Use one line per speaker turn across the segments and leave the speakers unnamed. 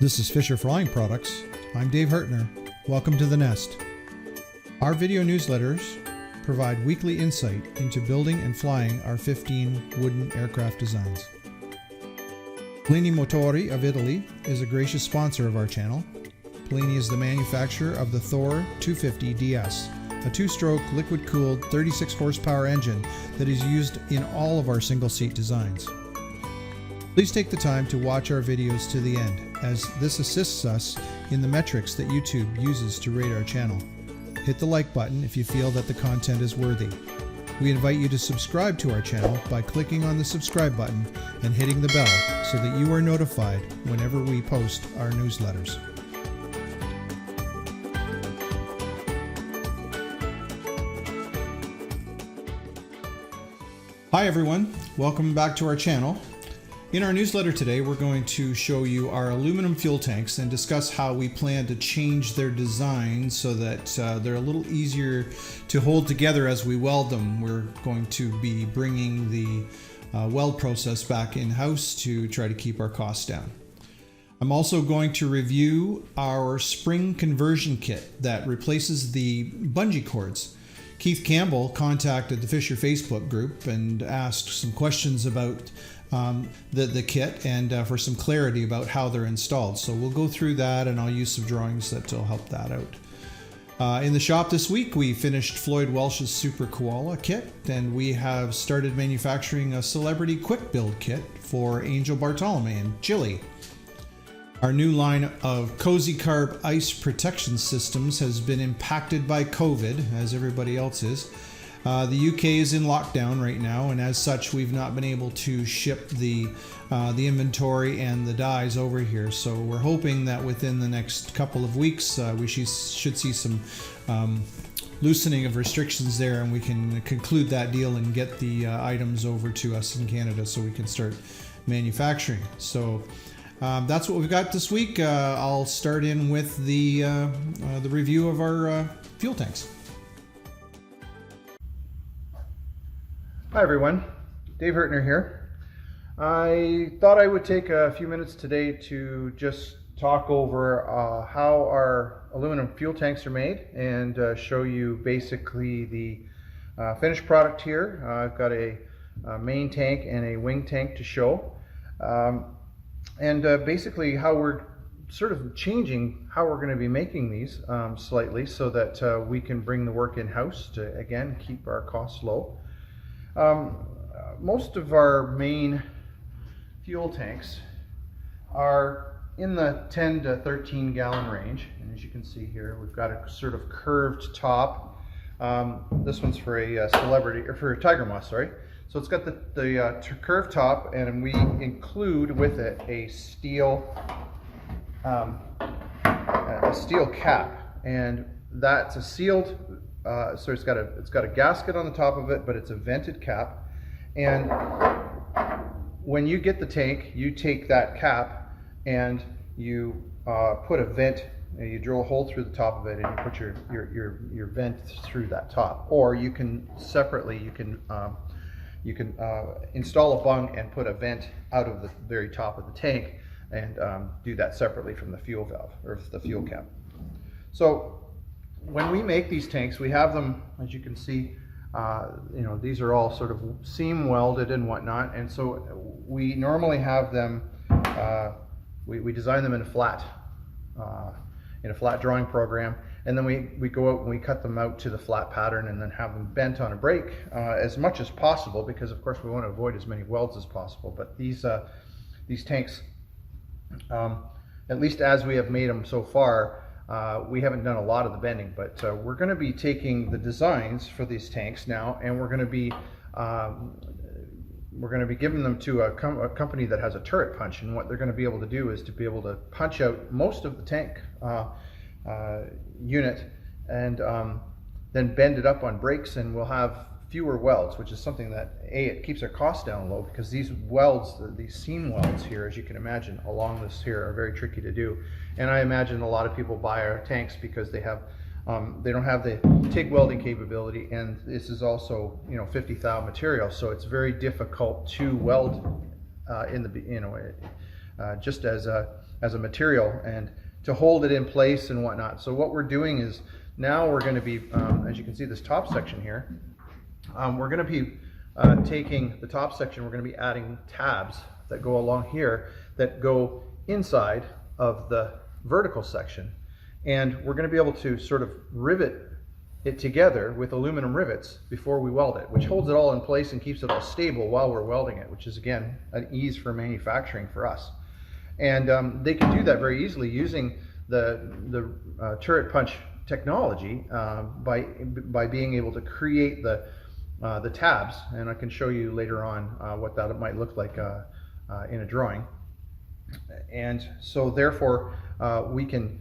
This is Fisher Flying Products. I'm Dave Hartner. Welcome to The Nest. Our video newsletters provide weekly insight into building and flying our 15 wooden aircraft designs. Plini Motori of Italy is a gracious sponsor of our channel. Plini is the manufacturer of the Thor 250 DS, a two-stroke liquid-cooled 36 horsepower engine that is used in all of our single-seat designs. Please take the time to watch our videos to the end, as this assists us in the metrics that YouTube uses to rate our channel. Hit the like button if you feel that the content is worthy. We invite you to subscribe to our channel by clicking on the subscribe button and hitting the bell so that you are notified whenever we post our newsletters. Hi everyone, welcome back to our channel. In our newsletter today, we're going to show you our aluminum fuel tanks and discuss how we plan to change their design so that they're a little easier to hold together as we weld them. We're going to be bringing the weld process back in-house to try to keep our costs down. I'm also going to review our spring conversion kit that replaces the bungee cords. Keith Campbell contacted the Fisher Facebook group and asked some questions about the kit and for some clarity about how they're installed. So we'll go through that and I'll use some drawings that will help that out. In the shop this week, we finished Floyd Welsh's Super Koala kit, and we have started manufacturing a celebrity quick build kit for Angel Bartolome in Chile. Our new line of Cozy Carb ice protection systems has been impacted by COVID, as everybody else is. The UK is in lockdown right now, and as such, we've not been able to ship the inventory and the dies over here. So we're hoping that within the next couple of weeks, we should see some loosening of restrictions there, and we can conclude that deal and get the items over to us in Canada so we can start manufacturing. So that's what we've got this week. I'll start in with the review of our fuel tanks. Hi everyone, Dave Hartner here. I thought I would take a few minutes today to just talk over how our aluminum fuel tanks are made and show you basically the finished product here. I've got a main tank and a wing tank to show. And basically how we're sort of changing how we're going to be making these slightly so that we can bring the work in-house to, again, keep our costs low. Most of our main fuel tanks are in the 10 to 13 gallon range, and as you can see here, we've got a sort of curved top. This one's for a celebrity, or for a tiger moth, sorry. So it's got the curved top, and we include with it a steel cap, and that's a sealed. So it's got a gasket on the top of it, but it's a vented cap. And when you get the tank, you take that cap and you put a vent. You drill a hole through the top of it, and you put your vent through that top. Or you can separately you can install a bung and put a vent out of the very top of the tank, and do that separately from the fuel valve or the fuel cap. So when we make these tanks, we have them, as you can see, these are all sort of seam welded and whatnot, and so we normally have them, we design them in a flat drawing program, and then we go out and we cut them out to the flat pattern and then have them bent on a brake as much as possible, because of course we want to avoid as many welds as possible. But these tanks, at least as we have made them so far, we haven't done a lot of the bending, but we're going to be taking the designs for these tanks now, and we're going to be giving them to a company that has a turret punch. And what they're going to be able to do is to be able to punch out most of the tank unit and then bend it up on brakes, and we'll have fewer welds, which is something that it keeps our costs down low, because these welds, these seam welds here, as you can imagine, along this here are very tricky to do. And I imagine a lot of people buy our tanks because they have they don't have the TIG welding capability, and this is also 50 thou material, so it's very difficult to weld in the just as
as a material and to hold it in place and whatnot. So what we're doing is now we're going to be, as you can see, this top section here, we're going to be taking the top section, we're going to be adding tabs that go along here that go inside of the vertical section. And we're going to be able to sort of rivet it together with aluminum rivets before we weld it, which holds it all in place and keeps it all stable while we're welding it, which is again an ease for manufacturing for us. And they can do that very easily using the turret punch technology by being able to create the tabs, and I can show you later on what that might look like in a drawing. And so therefore we can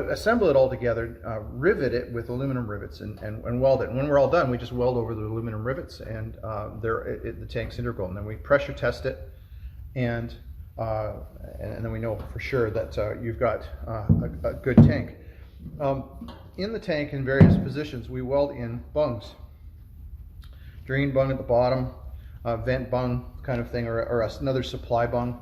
assemble it all together, rivet it with aluminum rivets, and weld it. And when we're all done, we just weld over the aluminum rivets, and the tank's integral. And then we pressure test it, and then we know for sure that you've got a good tank. In the tank, in various positions, we weld in bungs. Drain bung at the bottom, vent bung kind of thing, or another supply bung.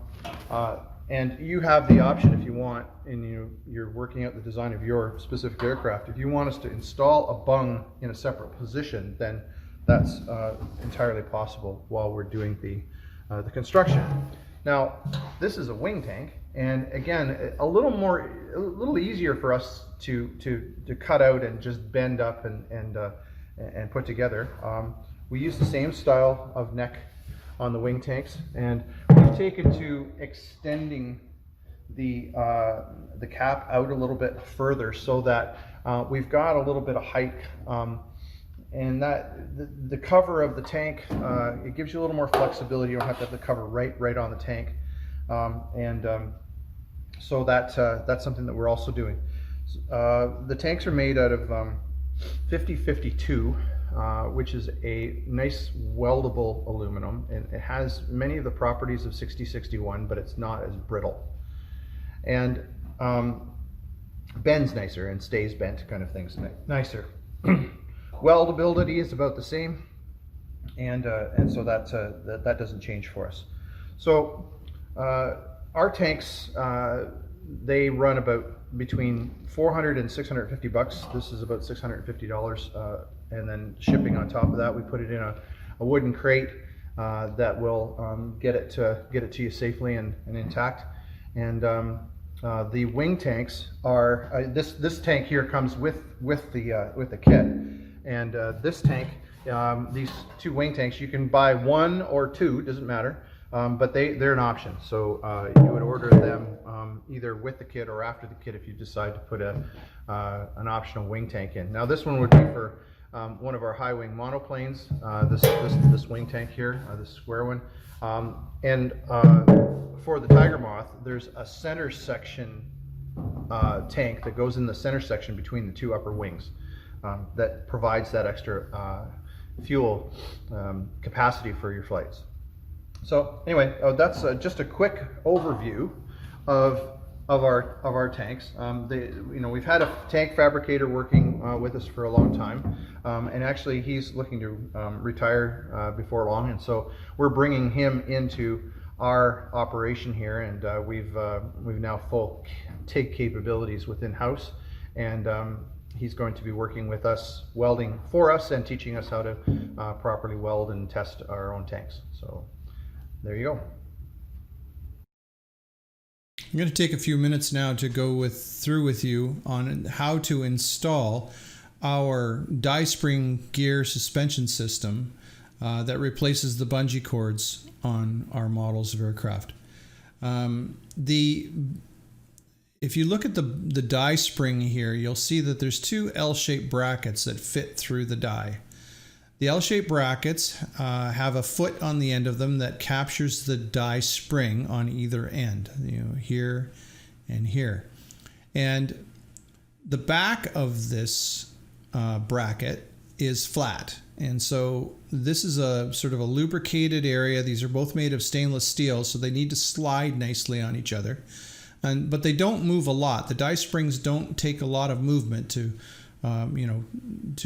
And you have the option, if you want, and you're working out the design of your specific aircraft, if you want us to install a bung in a separate position, then that's entirely possible while we're doing the construction. Now, this is a wing tank, and again, a little easier for us to cut out and just bend up and put together. We use the same style of neck on the wing tanks, and we've taken to extending the cap out a little bit further so that we've got a little bit of height, and that the cover of the tank, it gives you a little more flexibility. You don't have to have the cover right on the tank, so that's something that we're also doing. The tanks are made out of 5052. Which is a nice weldable aluminum, and it has many of the properties of 6061, but it's not as brittle, and bends nicer and stays bent, kind of things nicer. Weldability is about the same, and so that doesn't change for us. So our tanks, they run about between $400 and $650. This is about $650, and then shipping on top of that. We put it in a wooden crate that will get it to you safely and intact. And the wing tanks are this tank here comes with the kit, and this tank, these two wing tanks, you can buy one or two, doesn't matter. But they're an option, so you would order them either with the kit or after the kit if you decide to put an optional wing tank in. Now this one would be for one of our high wing monoplanes, this wing tank here, this square one, and for the Tiger Moth, there's a center section tank that goes in the center section between the two upper wings that provides that extra fuel capacity for your flights. So anyway, that's just a quick overview of our tanks. We've had a tank fabricator working with us for a long time, and actually he's looking to retire before long, and so we're bringing him into our operation here, and we've now full TIG capabilities within house, and he's going to be working with us, welding for us, and teaching us how to properly weld and test our own tanks. So there you go.
I'm going to take a few minutes now to go through with you on how to install our die spring gear suspension system that replaces the bungee cords on our models of aircraft. If you look at the die spring here, you'll see that there's two L-shaped brackets that fit through the die. The L-shaped brackets have a foot on the end of them that captures the die spring on either end, here and here. And the back of this bracket is flat. And so this is a sort of a lubricated area. These are both made of stainless steel, so they need to slide nicely on each other. But they don't move a lot. The die springs don't take a lot of movement to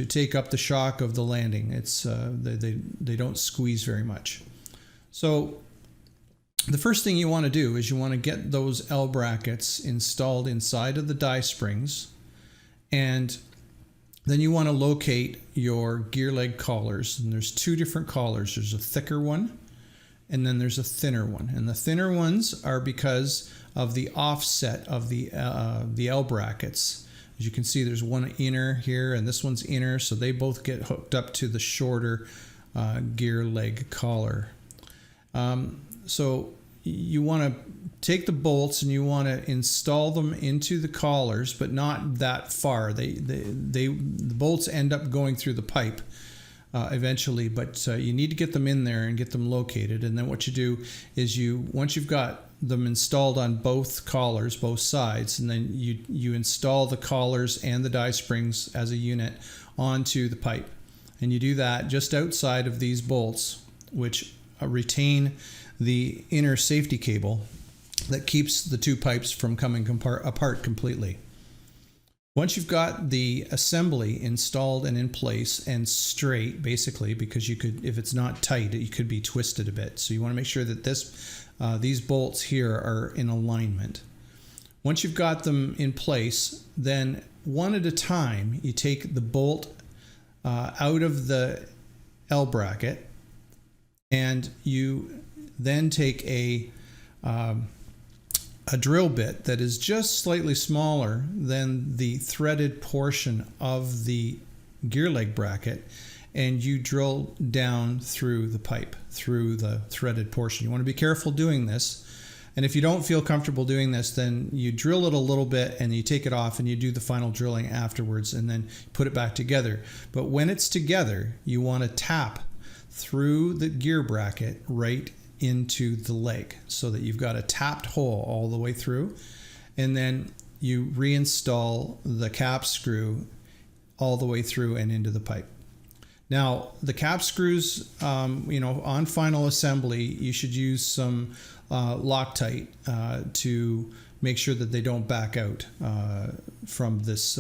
take up the shock of the landing. It's they don't squeeze very much. So the first thing you want to do is you want to get those L brackets installed inside of the die springs, and then you want to locate your gear leg collars. And there's two different collars. There's a thicker one, and then there's a thinner one. And the thinner ones are because of the offset of the L brackets. As you can see, there's one inner here, and this one's inner, so they both get hooked up to the shorter gear leg collar. So you want to take the bolts and you want to install them into the collars, but not that far. The bolts end up going through the pipe eventually, but you need to get them in there and get them located. And then what you do is once you've got them installed on both collars, both sides, and then you install the collars and the die springs as a unit onto the pipe. And you do that just outside of these bolts, which retain the inner safety cable that keeps the two pipes from coming apart completely. Once you've got the assembly installed and in place and straight, basically, because if it's not tight, it could be twisted a bit. So you want to make sure that these bolts here are in alignment. Once you've got them in place, then one at a time, you take the bolt out of the L bracket, and you then take a drill bit that is just slightly smaller than the threaded portion of the gear leg bracket, and you drill down through the pipe, through the threaded portion. You want to be careful doing this, and if you don't feel comfortable doing this, then you drill it a little bit and you take it off and you do the final drilling afterwards and then put it back together. But when it's together, you want to tap through the gear bracket right into the leg so that you've got a tapped hole all the way through, and then you reinstall the cap screw all the way through and into the pipe. Now the cap screws, on final assembly, you should use some Loctite to make sure that they don't back out from this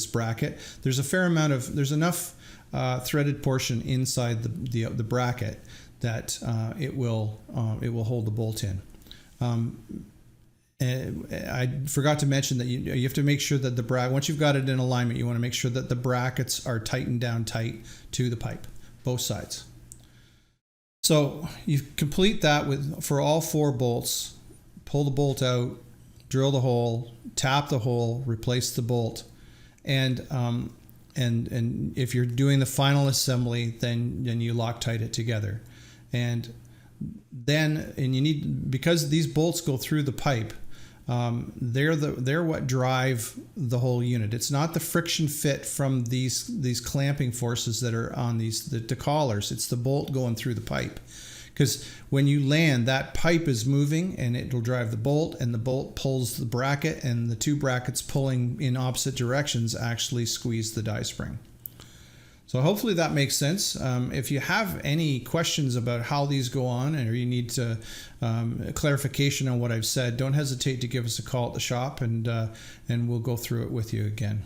bracket. There's enough threaded portion inside the bracket that it will hold the bolt in. And I forgot to mention that you have to make sure that once you've got it in alignment, you want to make sure that the brackets are tightened down tight to the pipe, both sides. So you complete that for all four bolts. Pull the bolt out, drill the hole, tap the hole, replace the bolt, and if you're doing the final assembly, then you Loctite it together. And you need, because these bolts go through the pipe, they're what drive the whole unit. It's not the friction fit from these clamping forces that are on the collars. It's the bolt going through the pipe, because when you land, that pipe is moving and it will drive the bolt, and the bolt pulls the bracket, and the two brackets pulling in opposite directions actually squeeze the die spring. So hopefully that makes sense. If you have any questions about how these go on, or you need clarification on what I've said, don't hesitate to give us a call at the shop, and we'll go through it with you again.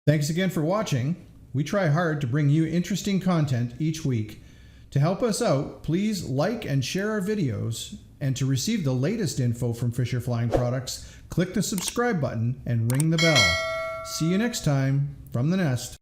Thanks again for watching. We try hard to bring you interesting content each week. To help us out, please like and share our videos, and to receive the latest info from Fisher Flying Products, click the subscribe button and ring the bell. See you next time from the nest.